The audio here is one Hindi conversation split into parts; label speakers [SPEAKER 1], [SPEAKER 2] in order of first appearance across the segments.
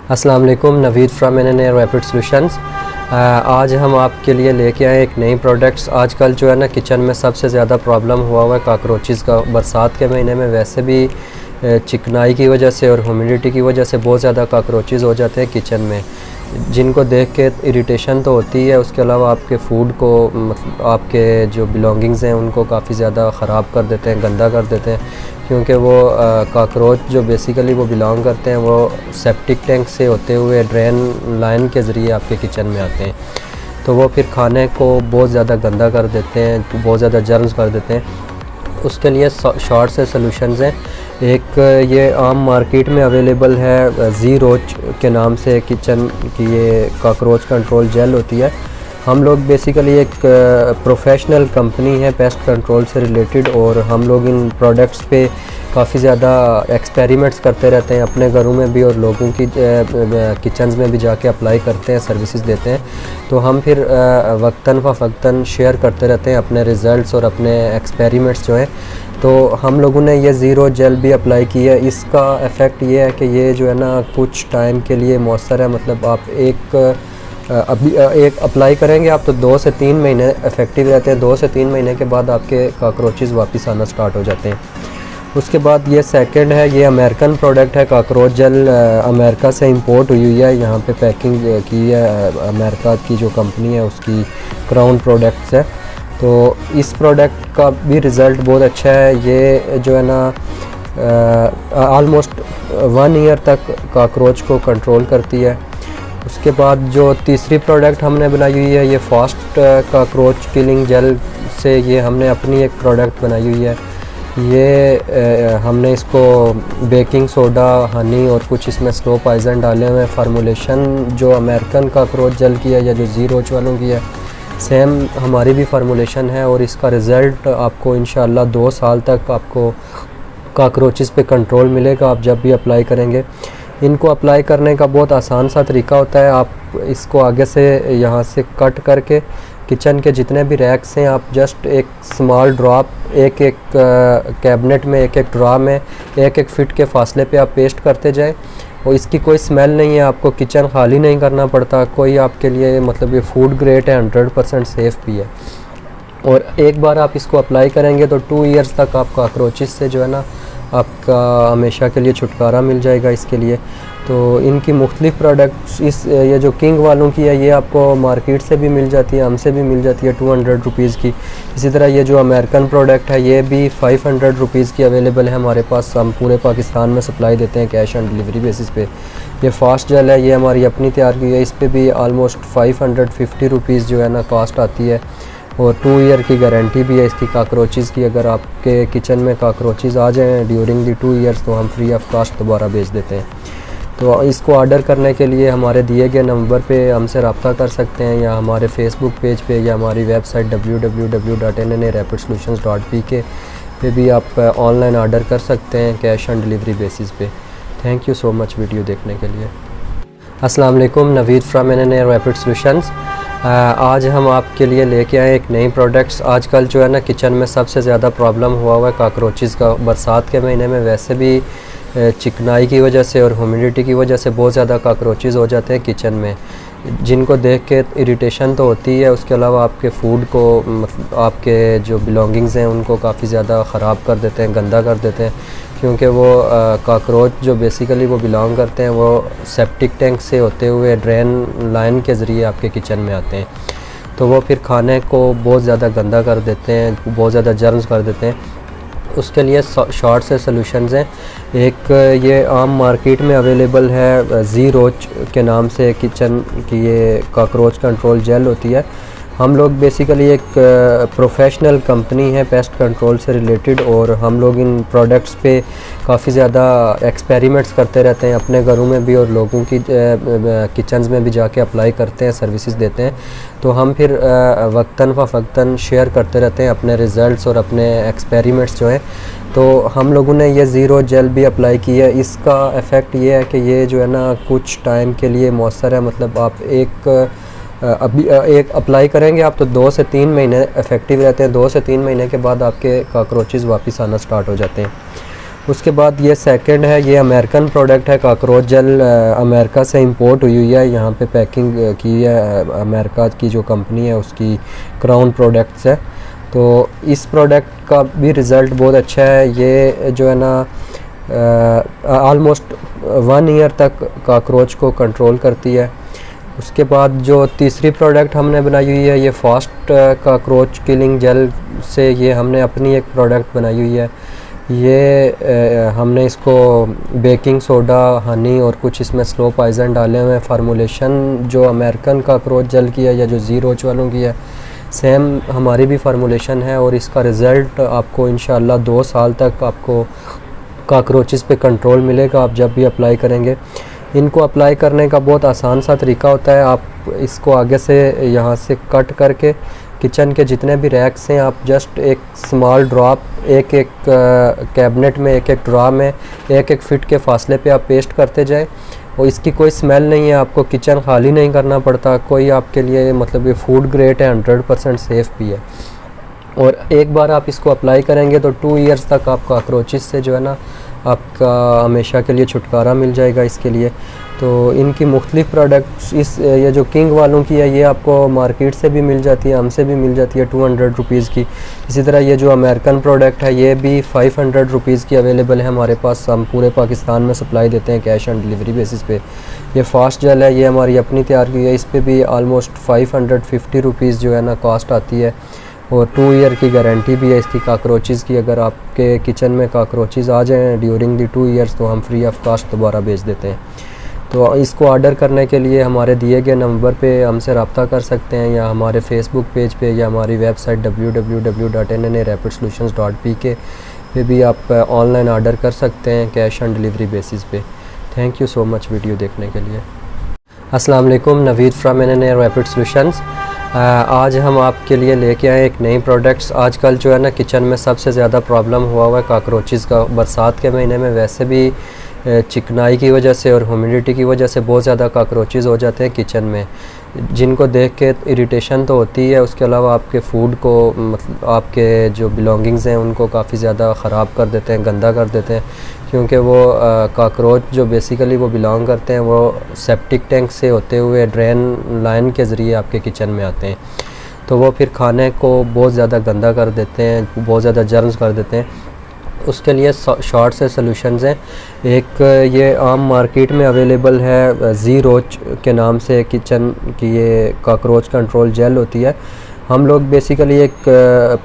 [SPEAKER 1] अस्सलाम वालेकुम, Naveed from NNA rapid solutions. आज हम आपके लिए लेके आए एक नई प्रोडक्ट्स। आजकल जो है ना किचन में सबसे ज़्यादा प्रॉब्लम हुआ है काकरोचेज़ का। बरसात के महीने में वैसे भी चिकनाई की वजह से और ह्यूमिडिटी की वजह से बहुत ज़्यादा काकरोचेज़ हो जाते हैं किचन में, जिनको देख के इरिटेशन तो होती है। उसके अलावा आपके फूड को मतलब आपके जो बिलोंगिंग्स हैं उनको काफ़ी ज़्यादा ख़राब कर देते हैं, गंदा कर देते हैं, क्योंकि वो काकरोच जो बेसिकली वो बिलोंग करते हैं वो सेप्टिक टैंक से होते हुए ड्रेन लाइन के ज़रिए आपके किचन में आते हैं। तो वो फिर खाने को बहुत ज़्यादा गंदा कर देते हैं, बहुत ज़्यादा जर्म्स कर देते हैं। उसके लिए शॉर्ट से सॉल्यूशंस हैं। एक ये आम मार्केट में अवेलेबल है, ज़ी-रोच के नाम से किचन की ये काकरोच कंट्रोल जेल होती है। हम लोग बेसिकली एक प्रोफेशनल कंपनी है पेस्ट कंट्रोल से रिलेटेड, और हम लोग इन प्रोडक्ट्स पे काफ़ी ज़्यादा एक्सपेरिमेंट्स करते रहते हैं अपने घरों में भी, और लोगों की किचन्स में भी जाके अप्लाई करते हैं, सर्विसेज देते हैं। तो हम फिर वक्तन फ़वक्तन शेयर करते रहते हैं अपने रिज़ल्ट्स और अपने एक्सपेरिमेंट्स जो हैं। तो हम लोगों ने ये ज़ीरो जेल भी अप्लाई की है। इसका इफ़ेक्ट ये है कि ये जो है ना कुछ टाइम के लिए मौसर है, मतलब आप एक अप्लाई करेंगे आप तो 2 से 3 महीने इफ़ेक्टिव रहते हैं। 2 से 3 महीने के बाद आपके काकरोचेज़ वापस आना स्टार्ट हो जाते हैं। उसके बाद ये सेकंड है, ये अमेरिकन प्रोडक्ट है। काकरोच जेल अमेरिका से इंपोर्ट हुई है, यहाँ पे पैकिंग की है अमेरिका की जो कंपनी है उसकी क्राउन प्रोडक्ट्स है। तो इस प्रोडक्ट का भी रिज़ल्ट बहुत अच्छा है। ये जो है ना ऑलमोस्ट 1 ईयर तक काकरोच को कंट्रोल करती है। उसके बाद जो तीसरी प्रोडक्ट हमने बनाई हुई है, ये फास्ट काकरोच किलिंग जेल से ये हमने अपनी एक प्रोडक्ट बनाई हुई है। ये हमने इसको बेकिंग सोडा, हनी और कुछ इसमें स्लो पॉइज़न डाले हुए हैं। फार्मूलेशन जो अमेरिकन काकरोच जेल की है या जो ज़ी-रोच वालों की है, सेम हमारी भी फार्मूलेशन है, और इसका रिज़ल्ट आपको इंशाल्लाह 2 साल तक आपको काकरोचेज़ पे कंट्रोल मिलेगा आप जब भी अप्लाई करेंगे। इनको अप्लाई करने का बहुत आसान सा तरीका होता है। आप इसको आगे से यहाँ से कट करके किचन के जितने भी रैक्स हैं, आप जस्ट एक स्मॉल ड्रॉप एक कैबिनेट में, एक ड्रा में 1 फीट के फासले पे आप पेस्ट करते जाएं, और इसकी कोई स्मेल नहीं है। आपको किचन खाली नहीं करना पड़ता कोई, आपके लिए मतलब ये फूड ग्रेड है, 100% सेफ़ भी है। और एक बार आप इसको अप्लाई करेंगे तो 2 ईयर्स तक आप काकरोचेस से जो है ना आपका हमेशा के लिए छुटकारा मिल जाएगा इसके लिए। तो इनकी मुख्तलिफ़ प्रोडक्ट्स ये जो किंग वालों की है, ये आपको मार्केट से भी मिल जाती है, हमसे भी मिल जाती है 200 रुपीज़ की। इसी तरह ये जो अमेरिकन प्रोडक्ट है ये भी 500 रुपीज़ की अवेलेबल है हमारे पास। हम पूरे पाकिस्तान में सप्लाई देते हैं कैश ऑन डिलीवरी बेसिस पे। ये फास्ट जेल है, ये हमारी अपनी तैयार की है। इस पर भी आलमोस्ट 550 रुपीज़ जो है ना कॉस्ट आती है, और 2 ईयर की गारंटी भी है इसकी काकरोचेज़ की। अगर आपके किचन में काकरोचेज़ आ जाएँ ड्यूरिंग दी 2 ईयर्स तो हम फ्री ऑफ कास्ट दोबारा भेज देते हैं। तो इसको ऑर्डर करने के लिए हमारे दिए गए नंबर पे हमसे रब्ता कर सकते हैं, या हमारे फेसबुक पेज पे, या हमारी वेबसाइट www.nnarapidSolutions.pk पे भी आप ऑनलाइन ऑर्डर कर सकते हैं कैश ऑन डिलीवरी बेसिस पे। Thank you so much video देखने के लिए। अस्सलाम वालेकुम, Naveed from NNA rapid solutions. आज हम आपके लिए लेके आए एक नई प्रोडक्ट्स। आजकल जो है ना किचन में सबसे ज़्यादा प्रॉब्लम हुआ है काकरोचेज़ का। बरसात के महीने में वैसे भी चिकनाई की वजह से और ह्यूमिडिटी की वजह से बहुत ज़्यादा काकरोचेज़ हो जाते हैं किचन में, जिनको देख के इरिटेशन तो होती है। उसके अलावा आपके फूड को मतलब आपके जो बिलोंगिंग्स हैं उनको काफ़ी ज़्यादा ख़राब कर देते हैं, गंदा कर देते हैं, क्योंकि वो काकरोच जो बेसिकली वो बिलोंग करते हैं वो सेप्टिक टैंक से होते हुए ड्रेन लाइन के ज़रिए आपके किचन में आते हैं। तो वो फिर खाने को बहुत ज़्यादा गंदा कर देते हैं, बहुत ज़्यादा जर्म्स कर देते हैं। उसके लिए शॉर्ट से सॉल्यूशंस हैं। एक ये आम मार्केट में अवेलेबल है, ज़ी-रोच के नाम से किचन की ये काकरोच कंट्रोल जेल होती है। हम लोग बेसिकली एक प्रोफेशनल कंपनी है पेस्ट कंट्रोल से रिलेटेड, और हम लोग इन प्रोडक्ट्स पे काफ़ी ज़्यादा एक्सपेरिमेंट्स करते रहते हैं अपने घरों में भी, और लोगों की किचन्स में भी जाके अप्लाई करते हैं, सर्विसेज देते हैं। तो हम फिर वक्तन फ़वक्तन शेयर करते रहते हैं अपने रिज़ल्ट्स और अपने एक्सपेरिमेंट्स जो हैं। तो हम लोगों ने ये ज़ीरो जेल भी अप्लाई की है। इसका इफ़ेक्ट ये है कि ये जो है ना कुछ टाइम के लिए मौसर है, मतलब आप एक अप्लाई करेंगे आप तो 2 से 3 महीने इफ़ेक्टिव रहते हैं। 2 से 3 महीने के बाद आपके काकरोचेज़ वापस आना स्टार्ट हो जाते हैं। उसके बाद ये सेकंड है, ये अमेरिकन प्रोडक्ट है काकरोच जेल, अमेरिका से इंपोर्ट हुई है। यहाँ पे पैकिंग की है अमेरिका की जो कंपनी है उसकी क्राउन प्रोडक्ट्स है। तो इस प्रोडक्ट का भी रिज़ल्ट बहुत अच्छा है। ये जो है ना ऑलमोस्ट 1 ईयर तक काकरोच को कंट्रोल करती है। उसके बाद जो तीसरी प्रोडक्ट हमने बनाई हुई है, ये फास्ट काकरोच किलिंग जेल से ये हमने अपनी एक प्रोडक्ट बनाई हुई है। ये हमने इसको बेकिंग सोडा, हनी और कुछ इसमें स्लो पॉइज़न डाले हुए हैं। फार्मूलेशन जो अमेरिकन काकरोच जेल की है या जो ज़ीरोच वालों की है, सेम हमारी भी फार्मूलेशन है। और इसका रिज़ल्ट आपको इंशाल्लाह 2 साल तक आपको काकरोचेस पे कंट्रोल मिलेगा आप जब भी अप्लाई करेंगे। इनको अप्लाई करने का बहुत आसान सा तरीका होता है। आप इसको आगे से यहाँ से कट करके किचन के जितने भी रैक्स हैं आप जस्ट एक स्मॉल ड्रॉप एक कैबिनेट में, एक ड्रा में 1 फीट के फासले पे आप पेस्ट करते जाएं। और इसकी कोई स्मेल नहीं है, आपको किचन खाली नहीं करना पड़ता। कोई आपके लिए मतलब ये फूड ग्रेड है, 100% सेफ़ भी है। और एक बार आप इसको अप्लाई करेंगे तो 2 इयर्स तक आप काकरोचेस से जो है ना आपका हमेशा के लिए छुटकारा मिल जाएगा इसके लिए। तो इनकी मुख्तलिफ़ प्रोडक्ट्स ये जो किंग वालों की है ये आपको मार्केट से भी मिल जाती है, हमसे भी मिल जाती है 200 रुपीज़ की। इसी तरह ये जो अमेरिकन प्रोडक्ट है ये भी 500 रुपीज़ की अवेलेबल है हमारे पास। हम पूरे पाकिस्तान में सप्लाई देते हैं कैश ऑन डिलीवरी बेसिस पे। ये फास्ट जेल है, ये हमारी अपनी तैयार की है। इस पर भी आलमोस्ट 550 रुपीज़ जो है ना कॉस्ट आती है। और 2 ईयर की गारंटी भी है इसकी काकरोचेस की। अगर आपके किचन में काकरोचेस आ जाएँ ड्यूरिंग दी 2 ईयर्स तो हम फ्री ऑफ कॉस्ट दोबारा भेज देते हैं। तो इसको ऑर्डर करने के लिए हमारे दिए गए नंबर पे हमसे रब्ता कर सकते हैं, या हमारे फेसबुक पेज पे, या हमारी वेबसाइट www.nnarapidSolutions.pk पे भी आप ऑनलाइन ऑर्डर कर सकते हैं कैश ऑन डिलीवरी बेसिस पे। Thank you so much video देखने के लिए। अस्सलाम वालेकुम, Naveed from NNA rapid solutions. आज हम आपके लिए लेके आए एक नई प्रोडक्ट्स। आजकल जो है ना किचन में सबसे ज़्यादा प्रॉब्लम हुआ है काकरोचेस का। बरसात के महीने में वैसे भी चिकनाई की वजह से और ह्यूमिडिटी की वजह से बहुत ज़्यादा काकरोचेस हो जाते हैं किचन में, जिनको देख के इरिटेशन तो होती है। उसके अलावा आपके फूड को मतलब आपके जो बिलोंगिंग्स हैं उनको काफ़ी ज़्यादा ख़राब कर देते हैं, गंदा कर देते हैं। क्योंकि वो काकरोच जो बेसिकली वो बिलोंग करते हैं वो सेप्टिक टैंक से होते हुए ड्रेन लाइन के ज़रिए आपके किचन में आते हैं। तो वो फिर खाने को बहुत ज़्यादा गंदा कर देते हैं, बहुत ज़्यादा जर्म्स कर देते हैं। उसके लिए शॉर्ट से सॉल्यूशंस हैं। एक ये आम मार्केट में अवेलेबल है ज़ीरोच के नाम से किचन की ये काकरोच कंट्रोल जेल होती है। हम लोग बेसिकली एक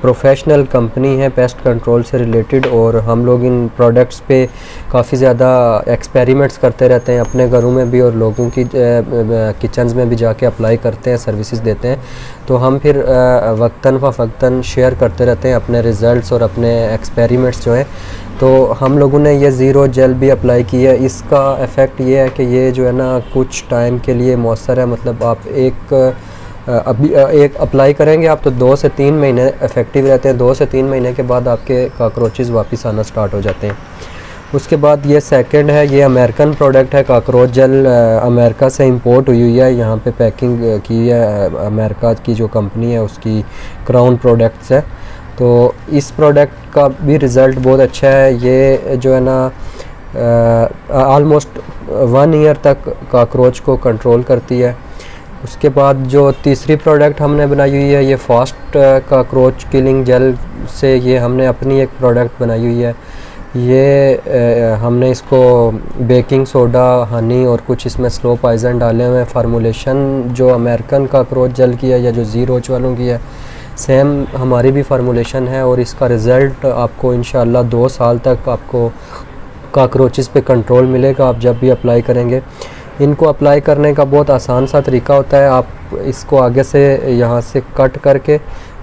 [SPEAKER 1] प्रोफेशनल कंपनी है पेस्ट कंट्रोल से रिलेटेड, और हम लोग इन प्रोडक्ट्स पे काफ़ी ज़्यादा एक्सपेरिमेंट्स करते रहते हैं अपने घरों में भी और लोगों की किचन्स में भी जाके अप्लाई करते हैं, सर्विसेज देते हैं। तो हम फिर वक्तन फ़वक्तन शेयर करते रहते हैं अपने रिज़ल्ट्स और अपने एक्सपेरिमेंट्स जो हैं। तो हम लोगों ने ये ज़ीरो जेल भी अप्लाई की है। इसका इफ़ेक्ट ये है कि ये जो है ना कुछ टाइम के लिए मौसर है, मतलब आप एक अप्लाई करेंगे आप तो 2 से 3 महीने इफ़ेक्टिव रहते हैं। 2 से 3 महीने के बाद आपके काकरोचेस वापस आना स्टार्ट हो जाते हैं। उसके बाद ये सेकंड है, ये अमेरिकन प्रोडक्ट है काकरोच जेल, अमेरिका से इंपोर्ट हुई है। यहाँ पे पैकिंग की है अमेरिका की जो कंपनी है उसकी क्राउन प्रोडक्ट्स है। तो इस प्रोडक्ट का भी रिज़ल्ट बहुत अच्छा है। ये जो है ना ऑलमोस्ट 1 ईयर तक काकरोच को कंट्रोल करती है। उसके बाद जो तीसरी प्रोडक्ट हमने बनाई हुई है, ये फास्ट काकरोच किलिंग जेल से ये हमने अपनी एक प्रोडक्ट बनाई हुई है। ये हमने इसको बेकिंग सोडा, हनी और कुछ इसमें स्लो पॉइज़न डाले हुए हैं। फार्मूलेशन जो अमेरिकन काकरोच जेल की है या जो ज़ीरोच वालों की है, सेम हमारी भी फार्मूलेशन है। और इसका रिज़ल्ट आपको इंशाल्लाह 2 साल तक आपको काकरोचेस पे कंट्रोल मिलेगा आप जब भी अप्लाई करेंगे। इनको अप्लाई करने का बहुत आसान सा तरीका होता है। आप इसको आगे से यहाँ से कट करके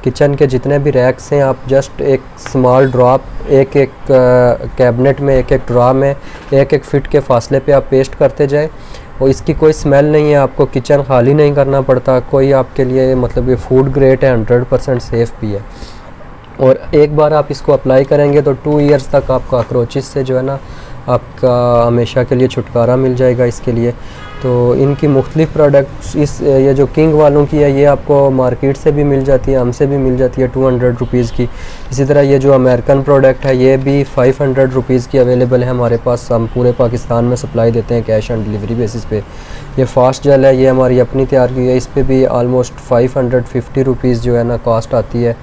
[SPEAKER 1] किचन के जितने भी रैक्स हैं आप जस्ट एक स्मॉल ड्रॉप एक कैबिनेट में, एक ड्रा में 1 फीट के फासले पे आप पेस्ट करते जाएं। और इसकी कोई स्मेल नहीं है, आपको किचन खाली नहीं करना पड़ता। कोई आपके लिए मतलब ये फूड ग्रेड है, 100% सेफ़ भी है। और एक बार आप इसको अप्लाई करेंगे तो 2 इयर्स तक आप काकरोचेस से जो है ना आपका हमेशा के लिए छुटकारा मिल जाएगा इसके लिए। तो इनकी मुख्तलिफ़ प्रोडक्ट्स ये जो किंग वालों की है ये आपको मार्केट से भी मिल जाती है, हमसे भी मिल जाती है 200 रुपीज़ की। इसी तरह ये जो अमेरिकन प्रोडक्ट है ये भी 500 रुपीज़ की अवेलेबल है हमारे पास। हम पूरे पाकिस्तान में सप्लाई देते हैं कैश ऑन डिलीवरी बेसिस पे। ये फास्ट जेल है, ये हमारी अपनी तैयार की है। इस पर भी आलमोस्ट 550 रुपीज़ जो है ना कॉस्ट आती है,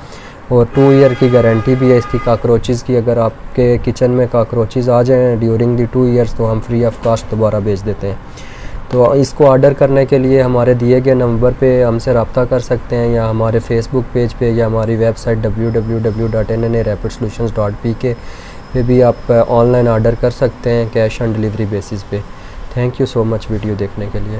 [SPEAKER 1] और 2 ईयर की गारंटी भी है इसकी काकरोचेज़ की। अगर आपके किचन में काकरोचेज़ आ जाएँ ड्यूरिंग दी 2 ईयर्स तो हम फ्री ऑफ कॉस्ट दोबारा भेज देते हैं। तो इसको ऑर्डर करने के लिए हमारे दिए गए नंबर पे हमसे रब्ता कर सकते हैं, या हमारे फेसबुक पेज पे, या हमारी वेबसाइट www.nnarapidSolutions.pk पे भी आप ऑनलाइन ऑर्डर कर सकते हैं कैश ऑन डिलीवरी बेसिस पे। Thank you so much video देखने के लिए।